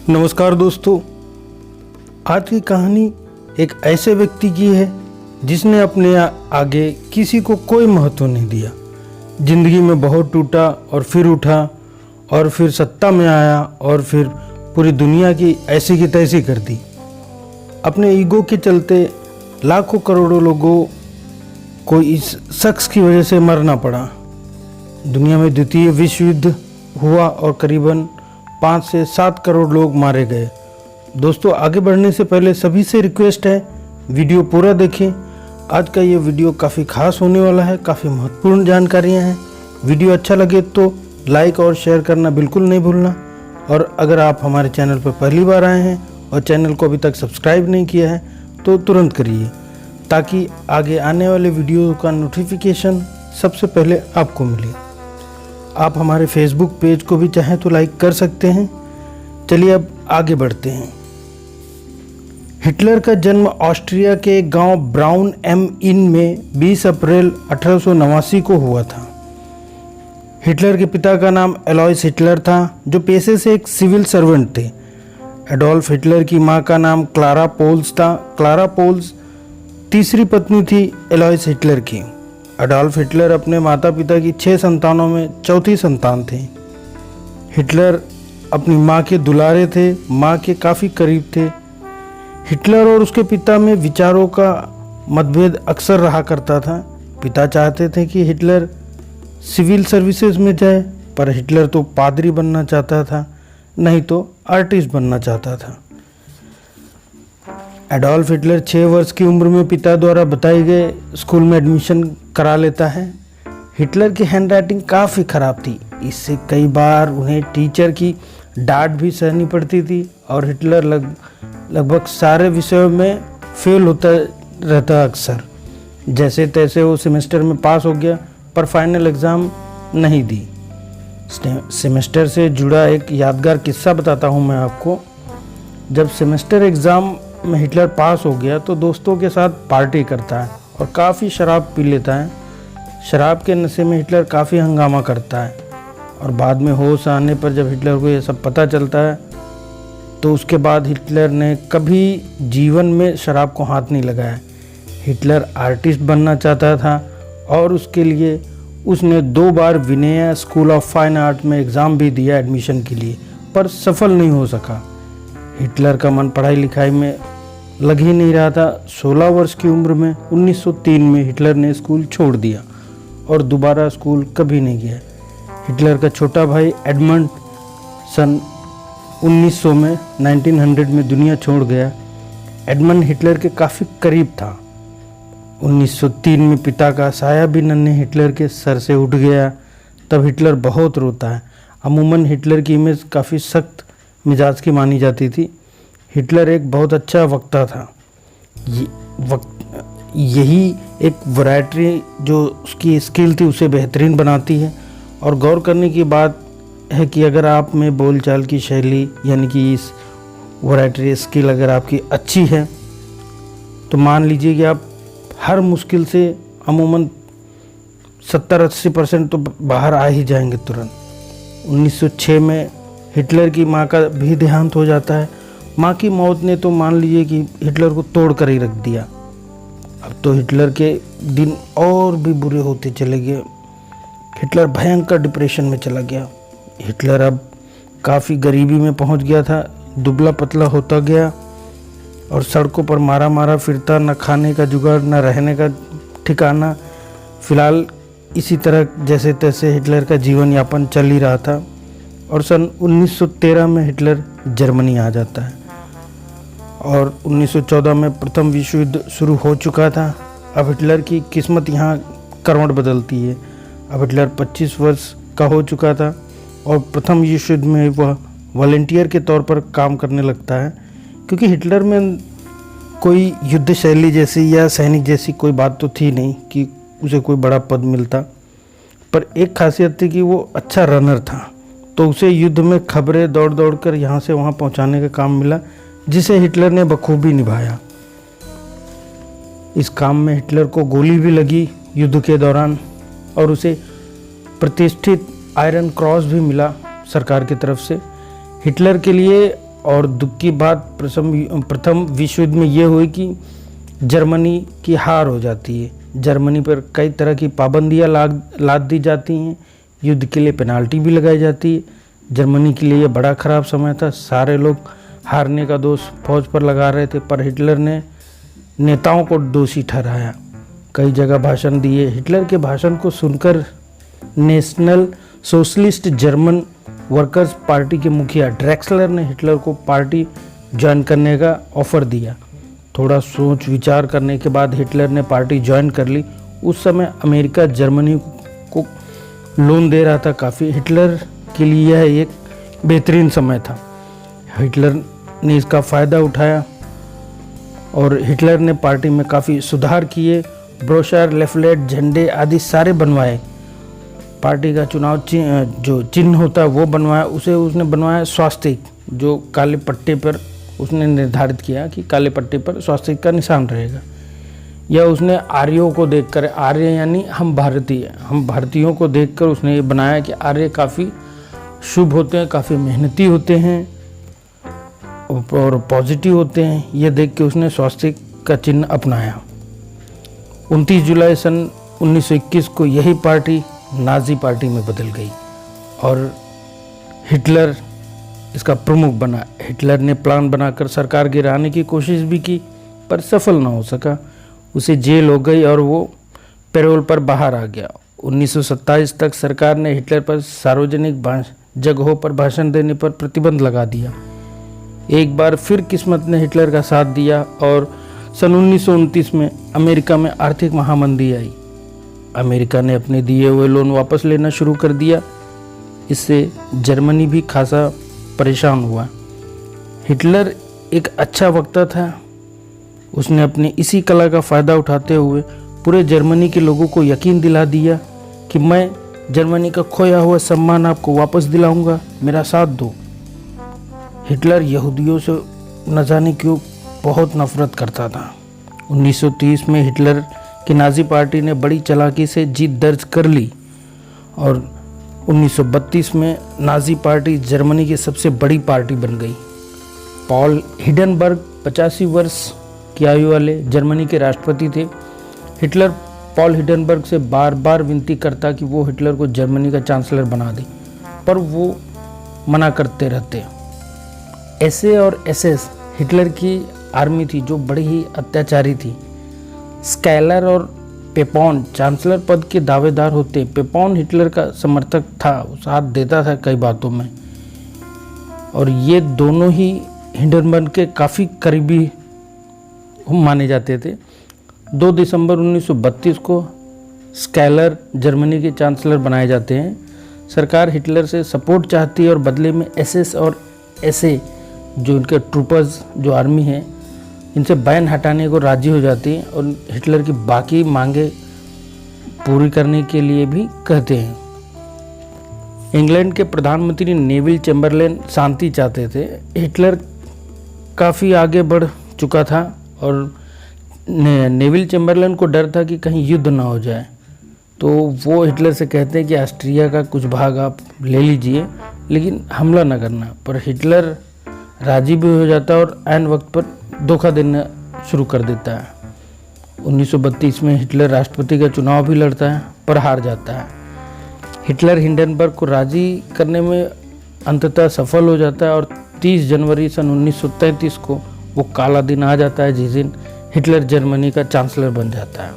नमस्कार दोस्तों, आज की कहानी एक ऐसे व्यक्ति की है जिसने अपने आगे किसी को कोई महत्व नहीं दिया। जिंदगी में बहुत टूटा और फिर उठा और फिर सत्ता में आया और फिर पूरी दुनिया की ऐसी की तैसी कर दी। अपने ईगो के चलते लाखों करोड़ों लोगों को इस शख्स की वजह से मरना पड़ा। दुनिया में द्वितीय विश्व युद्ध हुआ और करीबन 5 से 7 करोड़ लोग मारे गए। दोस्तों, आगे बढ़ने से पहले सभी से रिक्वेस्ट है, वीडियो पूरा देखें। आज का ये वीडियो काफ़ी खास होने वाला है, काफ़ी महत्वपूर्ण जानकारियां हैं। वीडियो अच्छा लगे तो लाइक और शेयर करना बिल्कुल नहीं भूलना। और अगर आप हमारे चैनल पर पहली बार आए हैं और चैनल को अभी तक सब्सक्राइब नहीं किया है तो तुरंत करिए, ताकि आगे आने वाले वीडियो का नोटिफिकेशन सबसे पहले आपको मिले। आप हमारे फेसबुक पेज को भी चाहें तो लाइक कर सकते हैं। चलिए अब आगे बढ़ते हैं। हिटलर का जन्म ऑस्ट्रिया के गांव ब्राउन एम इन में 20 अप्रैल 1889 को हुआ था। हिटलर के पिता का नाम एलॉयस हिटलर था, जो पेशे से एक सिविल सर्वेंट थे। एडोल्फ हिटलर की मां का नाम क्लारा पोल्स था। क्लारा पोल्स तीसरी पत्नी थी एलॉयस हिटलर की। एडोल्फ हिटलर अपने माता पिता की 6 संतानों में चौथी संतान थे। हिटलर अपनी मां के दुलारे थे, मां के काफ़ी करीब थे। हिटलर और उसके पिता में विचारों का मतभेद अक्सर रहा करता था। पिता चाहते थे कि हिटलर सिविल सर्विसेज में जाए, पर हिटलर तो पादरी बनना चाहता था, नहीं तो आर्टिस्ट बनना चाहता था। एडोल्फ हिटलर 6 वर्ष की उम्र में पिता द्वारा बताए गए स्कूल में एडमिशन करा लेता है। हिटलर की हैंडराइटिंग काफ़ी ख़राब थी, इससे कई बार उन्हें टीचर की डांट भी सहनी पड़ती थी और हिटलर लगभग सारे विषयों में फेल होता रहता अक्सर। जैसे तैसे वो सेमेस्टर में पास हो गया, पर फाइनल एग्ज़ाम नहीं दी। सेमेस्टर से जुड़ा एक यादगार किस्सा बताता हूँ मैं आपको। जब सेमेस्टर एग्ज़ाम में हिटलर पास हो गया तो दोस्तों के साथ पार्टी करता है और काफ़ी शराब पी लेता है। शराब के नशे में हिटलर काफ़ी हंगामा करता है और बाद में होश आने पर जब हिटलर को ये सब पता चलता है तो उसके बाद हिटलर ने कभी जीवन में शराब को हाथ नहीं लगाया। हिटलर आर्टिस्ट बनना चाहता था और उसके लिए उसने 2 बार विनेया स्कूल ऑफ फाइन आर्ट में एग्ज़ाम भी दिया एडमिशन के लिए, पर सफल नहीं हो सका। हिटलर का मन पढ़ाई लिखाई में लग ही नहीं रहा था। 16 वर्ष की उम्र में 1903 में हिटलर ने स्कूल छोड़ दिया और दोबारा स्कूल कभी नहीं गया। हिटलर का छोटा भाई एडमंड सन 1900 में दुनिया छोड़ गया। एडमंड हिटलर के काफ़ी करीब था। 1903 में पिता का साया भी नन्हे हिटलर के सर से उठ गया। तब हिटलर बहुत रोता है। अमूमन हिटलर की इमेज काफ़ी सख्त मिजाज की मानी जाती थी। हिटलर एक बहुत अच्छा वक्ता था। यही एक वैरायटी जो उसकी स्किल थी उसे बेहतरीन बनाती है। और गौर करने की बात है कि अगर आप में बोलचाल की शैली यानी कि इस वैरायटी स्किल अगर आपकी अच्छी है तो मान लीजिए कि आप हर मुश्किल से अमूमन 70-80% तो बाहर आ ही जाएंगे तुरंत। 1906 में हिटलर की मां का भी देहांत हो जाता है। मां की मौत ने तो मान लीजिए कि हिटलर को तोड़ कर ही रख दिया। अब तो हिटलर के दिन और भी बुरे होते चले गए। हिटलर भयंकर डिप्रेशन में चला गया। हिटलर अब काफ़ी गरीबी में पहुंच गया था, दुबला पतला होता गया और सड़कों पर मारा मारा फिरता, न खाने का जुगाड़ न रहने का ठिकाना। फिलहाल इसी तरह जैसे तैसे हिटलर का जीवन यापन चल ही रहा था और सन 1913 में हिटलर जर्मनी आ जाता है और 1914 में प्रथम विश्व युद्ध शुरू हो चुका था। अब हिटलर की किस्मत यहाँ करवट बदलती है। अब हिटलर 25 वर्ष का हो चुका था और प्रथम विश्व युद्ध में वह वॉलंटियर के तौर पर काम करने लगता है, क्योंकि हिटलर में कोई युद्ध शैली जैसी या सैनिक जैसी कोई बात तो थी नहीं कि उसे कोई बड़ा पद मिलता, पर एक खासियत थी कि वो अच्छा रनर था। तो उसे युद्ध में खबरें दौड़ दौड़ कर यहाँ से वहाँ पहुँचाने का काम मिला, जिसे हिटलर ने बखूबी निभाया। इस काम में हिटलर को गोली भी लगी युद्ध के दौरान और उसे प्रतिष्ठित आयरन क्रॉस भी मिला सरकार की तरफ से। हिटलर के लिए और दुख की बात प्रथम विश्व युद्ध में ये हुई कि जर्मनी की हार हो जाती है। जर्मनी पर कई तरह की पाबंदियाँ लाद दी जाती हैं, युद्ध के लिए पेनाल्टी भी लगाई जाती है। जर्मनी के लिए ये बड़ा ख़राब समय था। सारे लोग हारने का दोष फौज पर लगा रहे थे, पर हिटलर ने नेताओं को दोषी ठहराया, कई जगह भाषण दिए। हिटलर के भाषण को सुनकर national socialist German workers party के मुखिया ड्रेक्सलर ने हिटलर को पार्टी ज्वाइन करने का ऑफर दिया। थोड़ा सोच विचार करने के बाद हिटलर ने पार्टी ज्वाइन कर ली। उस समय अमेरिका जर्मनी को लोन दे रहा था काफ़ी। हिटलर के लिए यह एक बेहतरीन समय था। हिटलर ने इसका फ़ायदा उठाया और हिटलर ने पार्टी में काफ़ी सुधार किए। ब्रोशर, लेफलेट, झंडे आदि सारे बनवाए। पार्टी का चुनाव जो चिन्ह होता है वो बनवाया। उसने बनवाया स्वास्तिक, जो काले पट्टे पर उसने निर्धारित किया कि काले पट्टे पर स्वास्तिक का निशान रहेगा। यह उसने आर्यों को देखकर, आर्य यानी हम भारतीयों को देखकर उसने ये बनाया कि आर्य काफ़ी शुभ होते हैं, काफ़ी मेहनती होते हैं और पॉजिटिव होते हैं। ये देख के उसने स्वास्तिक का चिन्ह अपनाया। 29 जुलाई सन 1921 को यही पार्टी नाजी पार्टी में बदल गई और हिटलर इसका प्रमुख बना। हिटलर ने प्लान बनाकर सरकार गिराने की कोशिश भी की, पर सफल न हो सका। उसे जेल हो गई और वो पैरोल पर बाहर आ गया। 1927 तक सरकार ने हिटलर पर सार्वजनिक जगहों पर भाषण देने पर प्रतिबंध लगा दिया। एक बार फिर किस्मत ने हिटलर का साथ दिया और सन 1929 में अमेरिका में आर्थिक महामंदी आई। अमेरिका ने अपने दिए हुए लोन वापस लेना शुरू कर दिया। इससे जर्मनी भी खासा परेशान हुआ। हिटलर एक अच्छा वक्ता था। उसने अपनी इसी कला का फ़ायदा उठाते हुए पूरे जर्मनी के लोगों को यकीन दिला दिया कि मैं जर्मनी का खोया हुआ सम्मान आपको वापस दिलाऊंगा, मेरा साथ दो। हिटलर यहूदियों से न जाने क्यों बहुत नफरत करता था। 1930 में हिटलर की नाजी पार्टी ने बड़ी चालाकी से जीत दर्ज कर ली और 1932 में नाजी पार्टी जर्मनी की सबसे बड़ी पार्टी बन गई। पॉल हिंडनबर्ग 85 वर्ष की आयु वाले जर्मनी के राष्ट्रपति थे। हिटलर पॉल हिंडनबर्ग से बार बार विनती करता कि वो हिटलर को जर्मनी का चांसलर बना दे, पर वो मना करते रहते। एसए और एसएस हिटलर की आर्मी थी जो बड़ी ही अत्याचारी थी। स्कैलर और पेपॉन चांसलर पद के दावेदार होते। पेपॉन हिटलर का समर्थक था, साथ देता था कई बातों में, और ये दोनों ही हिंडनबर्ग के काफ़ी करीबी माने जाते थे। 2 दिसंबर 1932 को स्कैलर जर्मनी के चांसलर बनाए जाते हैं। सरकार हिटलर से सपोर्ट चाहती है और बदले में एसएस और एसए जो इनके ट्रूपर्स जो आर्मी है इनसे बैन हटाने को राजी हो जाती है और हिटलर की बाकी मांगे पूरी करने के लिए भी कहते हैं। इंग्लैंड के प्रधानमंत्री नेविल चैम्बरलेन शांति चाहते थे। हिटलर काफ़ी आगे बढ़ चुका था और नेविल चैम्बरलेन को डर था कि कहीं युद्ध ना हो जाए, तो वो हिटलर से कहते हैं कि ऑस्ट्रिया का कुछ भाग आप ले लीजिए लेकिन हमला न करना। पर हिटलर राजी भी हो जाता है और ऐन वक्त पर धोखा देना शुरू कर देता है। 1932 में हिटलर राष्ट्रपति का चुनाव भी लड़ता है पर हार जाता है। हिटलर हिंडनबर्ग को राजी करने में अंततः सफल हो जाता है और 30 जनवरी सन 1933 को वो काला दिन आ जाता है जिस दिन हिटलर जर्मनी का चांसलर बन जाता है।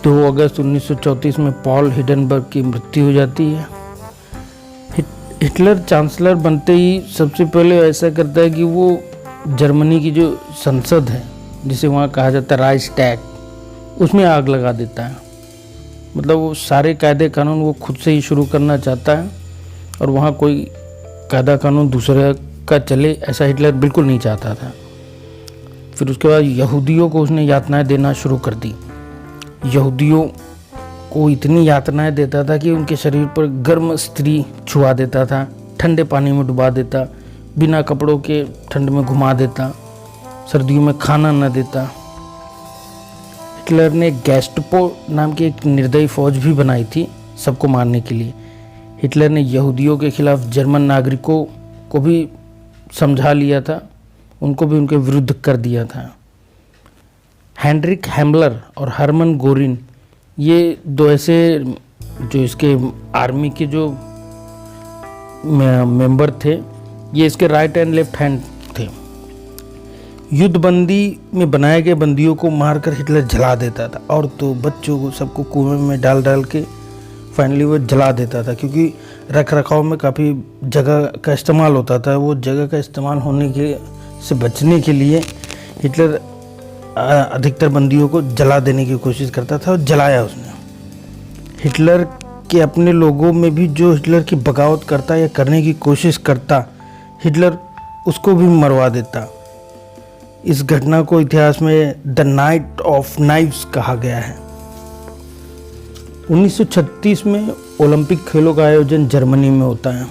2 अगस्त 1934 में पॉल हिंडनबर्ग की मृत्यु हो जाती है। हिटलर चांसलर बनते ही सबसे पहले ऐसा करता है कि वो जर्मनी की जो संसद है, जिसे वहाँ कहा जाता है राइक्सटैग, उसमें आग लगा देता है। मतलब वो सारे कायदे कानून वो खुद से ही शुरू करना चाहता है और वहाँ कोई कायदा कानून दूसरे का चले ऐसा हिटलर बिल्कुल नहीं चाहता था। फिर उसके बाद यहूदियों को उसने यातनाएं देना शुरू कर दी। यहूदियों को इतनी यातनाएं देता था कि उनके शरीर पर गर्म स्त्री छुआ देता था, ठंडे पानी में डुबा देता, बिना कपड़ों के ठंड में घुमा देता, सर्दियों में खाना न देता। हिटलर ने गैस्टपो नाम की एक निर्दयी फौज भी बनाई थी सबको मारने के लिए। हिटलर ने यहूदियों के खिलाफ जर्मन नागरिकों को भी समझा लिया था, उनको भी उनके विरुद्ध कर दिया था। हेनरिक हेम्बलर और हरमन गोरिन, ये दो ऐसे जो इसके आर्मी के जो मेंबर थे, ये इसके राइट एंड लेफ्ट हैंड थे। युद्धबंदी में बनाए गए बंदियों को मारकर हिटलर जला देता था, और तो बच्चों को सबको कुएं में डाल डाल के फाइनली वो जला देता था, क्योंकि रख रखाव में काफ़ी जगह का इस्तेमाल होता था। वो जगह का इस्तेमाल होने के से बचने के लिए हिटलर अधिकतर बंदियों को जला देने की कोशिश करता था, और जलाया उसने। हिटलर के अपने लोगों में भी जो हिटलर की बगावत करता या करने की कोशिश करता, हिटलर उसको भी मरवा देता। इस घटना को इतिहास में द नाइट ऑफ नाइव्स कहा गया है। 1936 में ओलंपिक खेलों का आयोजन जर्मनी में होता है,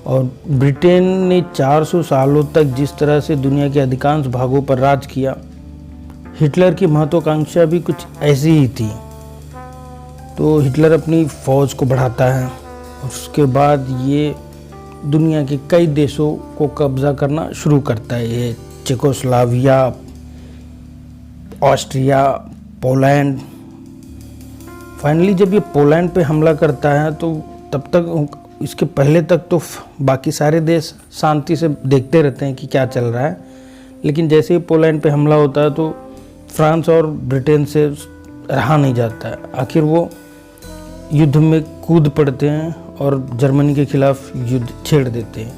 और ब्रिटेन ने 400 सालों तक जिस तरह से दुनिया के अधिकांश भागों पर राज किया, हिटलर की महत्वाकांक्षा भी कुछ ऐसी ही थी। तो हिटलर अपनी फौज को बढ़ाता है, और उसके बाद ये दुनिया के कई देशों को कब्जा करना शुरू करता है। ये चेकोस्लोवाकिया, ऑस्ट्रिया, पोलैंड। फाइनली जब ये पोलैंड पे हमला करता है, तो तब तक इसके पहले तक तो बाकी सारे देश शांति से देखते रहते हैं कि क्या चल रहा है, लेकिन जैसे ही पोलैंड पे हमला होता है तो फ्रांस और ब्रिटेन से रहा नहीं जाता है। आखिर वो युद्ध में कूद पड़ते हैं और जर्मनी के खिलाफ युद्ध छेड़ देते हैं,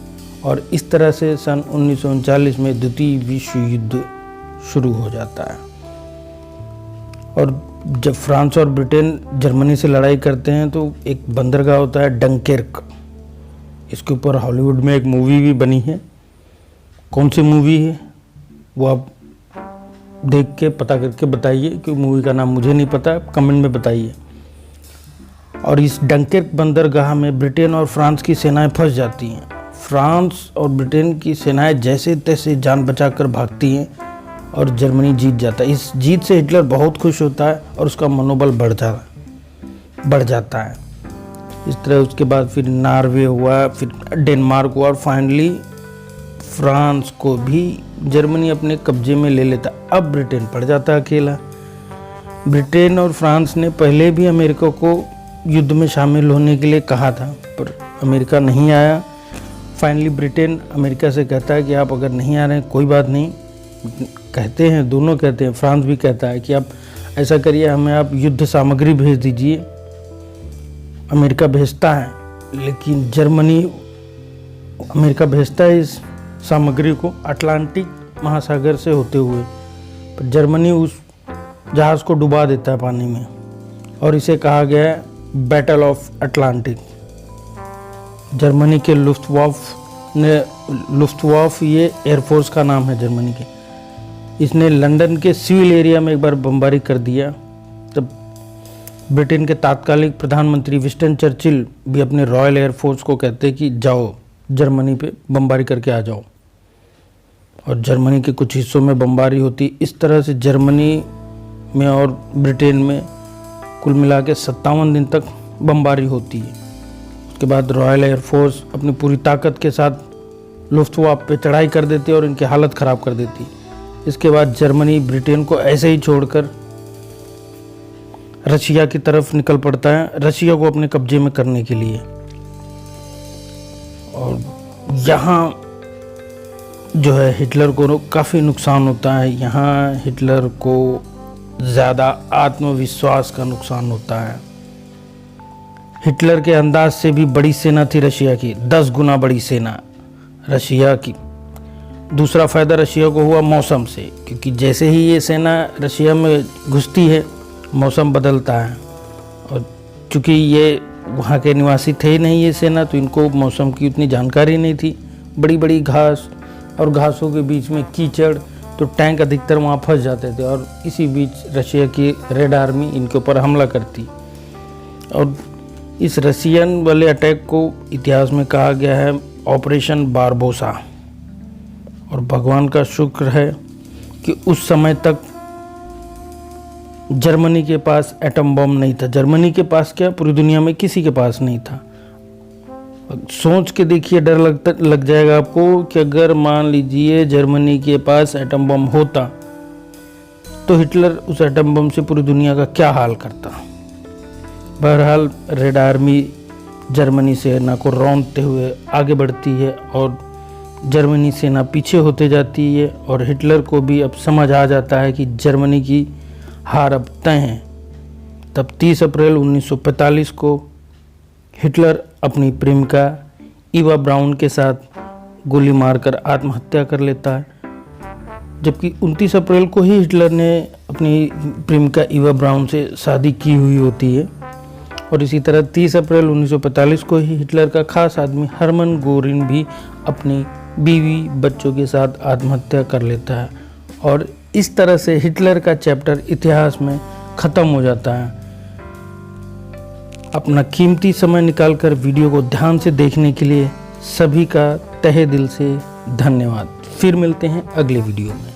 और इस तरह से सन 1939 में द्वितीय विश्व युद्ध शुरू हो जाता है। और जब फ्रांस और ब्रिटेन जर्मनी से लड़ाई करते हैं, तो एक बंदरगाह होता है डंकेर्क। इसके ऊपर हॉलीवुड में एक मूवी भी बनी है। कौन सी मूवी है वो आप देख के पता करके बताइए, क्योंकि मूवी का नाम मुझे नहीं पता, कमेंट में बताइए। और इस डंकेर्क बंदरगाह में ब्रिटेन और फ्रांस की सेनाएं फंस जाती हैं। फ्रांस और ब्रिटेन की सेनाएं जैसे तैसे जान बचाकर भागती हैं, और जर्मनी जीत जाता है। इस जीत से हिटलर बहुत खुश होता है, और उसका मनोबल बढ़ जाता है। इस तरह उसके बाद फिर नॉर्वे हुआ, फिर डेनमार्क हुआ, और फाइनली फ्रांस को भी जर्मनी अपने कब्जे में ले लेता। अब ब्रिटेन पड़ जाता अकेला। ब्रिटेन और फ्रांस ने पहले भी अमेरिका को युद्ध में शामिल होने के लिए कहा था, पर अमेरिका नहीं आया। फाइनली ब्रिटेन अमेरिका से कहता है कि आप अगर नहीं आ रहे हैं कोई बात नहीं, कहते हैं, दोनों कहते हैं, फ्रांस भी कहता है कि आप ऐसा करिए, हमें आप युद्ध सामग्री भेज दीजिए। अमेरिका भेजता है, लेकिन अमेरिका भेजता है इस सामग्री को अटलांटिक महासागर से होते हुए, पर जर्मनी उस जहाज़ को डुबा देता है पानी में, और इसे कहा गया है बैटल ऑफ अटलांटिक। जर्मनी के लुफ्टवाफ ये एयरफोर्स का नाम है जर्मनी के। इसने लंदन के सिविल एरिया में एक बार बमबारी कर दिया। तब ब्रिटेन के तात्कालिक प्रधानमंत्री विंस्टन चर्चिल भी अपने रॉयल एयरफोर्स को कहते कि जाओ जर्मनी पे बमबारी करके आ जाओ, और जर्मनी के कुछ हिस्सों में बमबारी होती। इस तरह से जर्मनी में और ब्रिटेन में कुल मिला के 57 दिन तक बमबारी होती है। उसके बाद रॉयल एयरफोर्स अपनी पूरी ताकत के साथ लुफ्टवाफ पे चढ़ाई कर देती है और इनकी हालत ख़राब कर देती। इसके बाद जर्मनी ब्रिटेन को ऐसे ही छोड़कर रशिया की तरफ निकल पड़ता है, रशिया को अपने कब्जे में करने के लिए। और यहाँ जो है हिटलर को काफ़ी नुकसान होता है। यहाँ हिटलर को ज़्यादा आत्मविश्वास का नुकसान होता है। हिटलर के अंदाज से भी बड़ी सेना थी रशिया की, 10 गुना बड़ी सेना रशिया की। दूसरा फ़ायदा रशिया को हुआ मौसम से, क्योंकि जैसे ही ये सेना रशिया में घुसती है मौसम बदलता है, और चूँकि ये वहाँ के निवासी थे ही नहीं ये सेना, तो इनको मौसम की उतनी जानकारी नहीं थी। बड़ी बड़ी घास और घासों के बीच में कीचड़, तो टैंक अधिकतर वहाँ फंस जाते थे, और इसी बीच रशिया की रेड आर्मी इनके ऊपर हमला करती। और इस रशियन वाले अटैक को इतिहास में कहा गया है ऑपरेशन बारबोसा। और भगवान का शुक्र है कि उस समय तक जर्मनी के पास एटम बम नहीं था। जर्मनी के पास क्या, पूरी दुनिया में किसी के पास नहीं था। सोच के देखिए, डर लग जाएगा आपको कि अगर मान लीजिए जर्मनी के पास एटम बम होता तो हिटलर उस एटम बम से पूरी दुनिया का क्या हाल करता। बहरहाल रेड आर्मी जर्मनी सेना को रौंदते हुए आगे बढ़ती है और जर्मनी सेना पीछे होते जाती है और हिटलर को भी अब समझ आ जाता है कि जर्मनी की हार अब तय है। तब 30 अप्रैल 1945 को हिटलर अपनी प्रेमिका ईवा ब्राउन के साथ गोली मारकर आत्महत्या कर लेता है, जबकि 29 अप्रैल को ही हिटलर ने अपनी प्रेमिका ईवा ब्राउन से शादी की हुई होती है। और इसी तरह 30 अप्रैल 1945 को ही हिटलर का खास आदमी हरमन गोरिन भी अपनी बीवी बच्चों के साथ आत्महत्या कर लेता है और इस तरह से हिटलर का चैप्टर इतिहास में ख़त्म हो जाता है। अपना कीमती समय निकालकर वीडियो को ध्यान से देखने के लिए सभी का तहे दिल से धन्यवाद। फिर मिलते हैं अगले वीडियो में।